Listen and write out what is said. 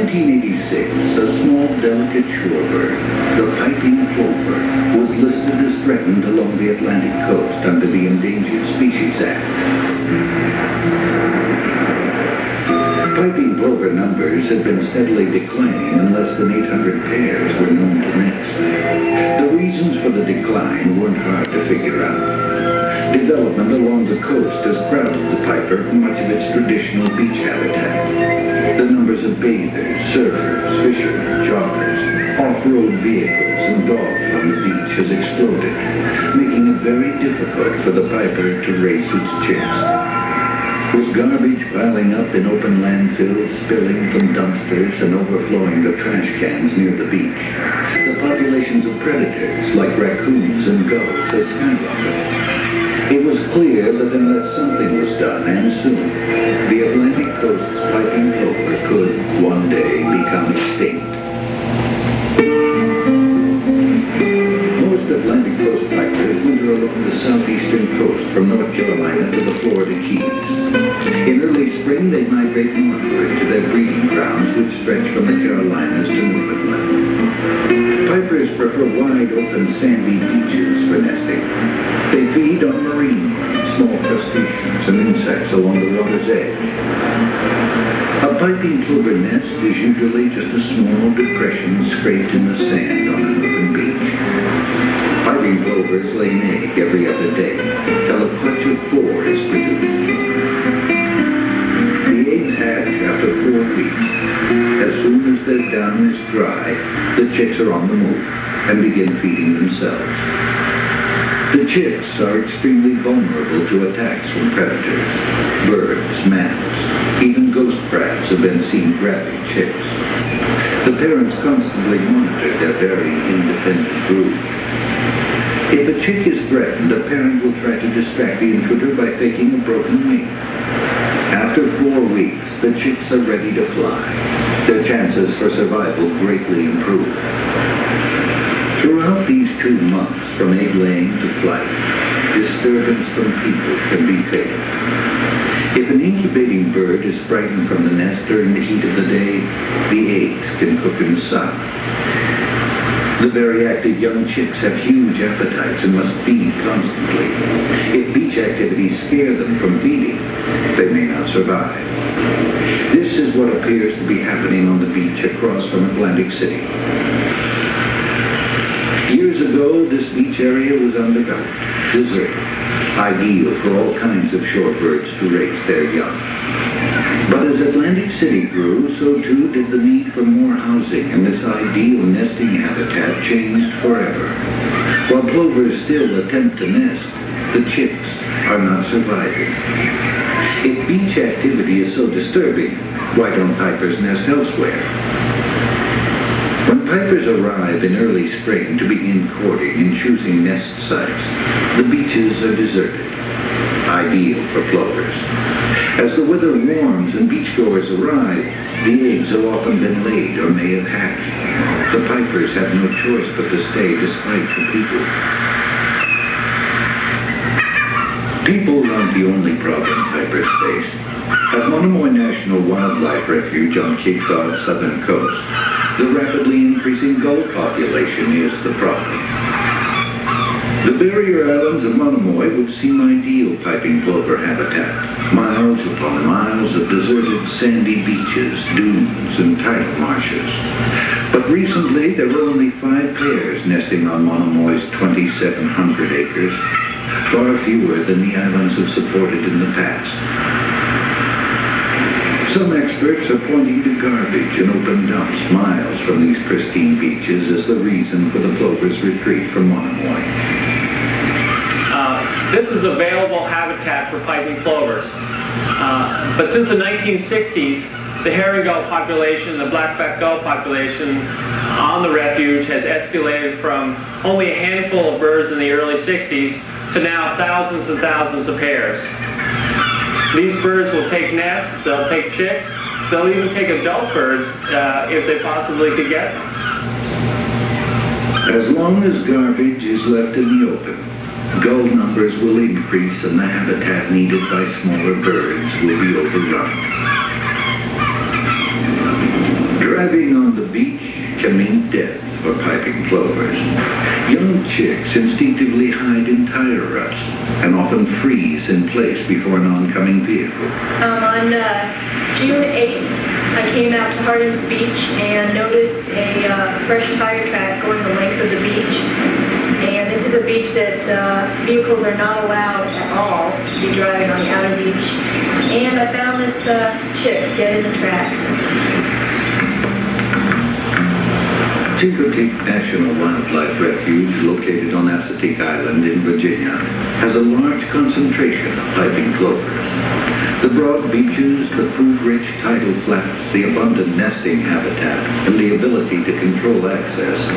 1986, a small, delicate shorebird, the piping plover, was listed as threatened along the Atlantic coast under the Endangered Species Act. Piping plover numbers had been steadily declining and less than 800 pairs were known to nest. The reasons for the decline weren't hard to figure out. Development along the coast has crowded the piper from much of its traditional beach habitat. The numbers of bathers, surfers, fishermen, joggers, off-road vehicles, and dogs on the beach has exploded, making it very difficult for the piper to raise its chicks. With garbage piling up in open landfills, spilling from dumpsters, and overflowing the trash cans near the beach, the populations of predators like raccoons and gulls has skyrocketed. It was clear that unless something was done, and soon, the Atlantic coast's piping plover could, one day, become extinct. Most Atlantic coast pipers winter along the southeastern coast from North Carolina to the Florida Keys. In early spring, they migrate northward to their breeding grounds, which stretch from the Carolinas to Newfoundland. Pipers prefer wide open sandy beaches for nesting. They feed on marine worms, small crustaceans, and insects along the water's edge. A piping plover nest is usually just a small depression scraped in the sand on an open beach. Piping plovers lay an egg every other day, till a clutch of 4 is produced. The eggs hatch after 4 weeks. As soon as their down is dry, the chicks are on the move and begin feeding themselves. The chicks are extremely vulnerable to attacks from predators. Birds, mammals, even ghost crabs have been seen grabbing chicks. The parents constantly monitor their very independent brood. If a chick is threatened, a parent will try to distract the intruder by faking a broken wing. After 4 weeks, the chicks are ready to fly. Their chances for survival greatly improve. Throughout these 2 months, from egg laying to flight, disturbance from people can be fatal. If an incubating bird is frightened from the nest during the heat of the day, the eggs can cook in the sun. The very active young chicks have huge appetites and must feed constantly. If beach activities scare them from feeding, they may not survive. This is what appears to be happening on the beach across from Atlantic City. Years ago, this beach area was undeveloped, deserted, ideal for all kinds of shorebirds to raise their young. But as Atlantic City grew, so too did the need for more housing, and this ideal nesting habitat changed forever. While plovers still attempt to nest, the chicks are not surviving. If beach activity is so disturbing, why don't pipers nest elsewhere? When pipers arrive in early spring to begin courting and choosing nest sites, the beaches are deserted, ideal for plovers. As the weather warms and beachgoers arrive, the eggs have often been laid or may have hatched. The pipers have no choice but to stay despite the people. People aren't the only problem pipers face. At Monomoy National Wildlife Refuge on Cape Cod's southern coast, the rapidly increasing gull population is the problem. The barrier islands of Monomoy would seem ideal piping plover habitat. Miles upon miles of deserted sandy beaches, dunes, and tidal marshes. But recently, there were only 5 pairs nesting on Monomoy's 2,700 acres, far fewer than the islands have supported in the past. Some experts are pointing to garbage and open dumps miles from these pristine beaches as the reason for the plover's retreat from Monomoy. This is available habitat for piping plovers. But since the 1960s, the herring gull population, the black-backed gull population on the refuge has escalated from only a handful of birds in the early 60s to now thousands and thousands of pairs. These birds will take nests, they'll take chicks, they'll even take adult birds if they possibly could get them. As long as garbage is left in the open, gull numbers will increase and the habitat needed by smaller birds will be overrun. Driving on the beach can mean death for piping plovers. Young chicks instinctively hide in tire ruts and often freeze in place before an oncoming vehicle. On June 8th, I came out to Hardin's Beach and noticed a fresh tire track going the length of the beach. And this is a beach that vehicles are not allowed at all to be driving on the outer beach. And I found this chick dead in the tracks. Chincoteague National Wildlife Refuge, located on Assateague Island in Virginia, has a large concentration of piping plovers. The broad beaches, the food-rich tidal flats, the abundant nesting habitat, and the ability to control access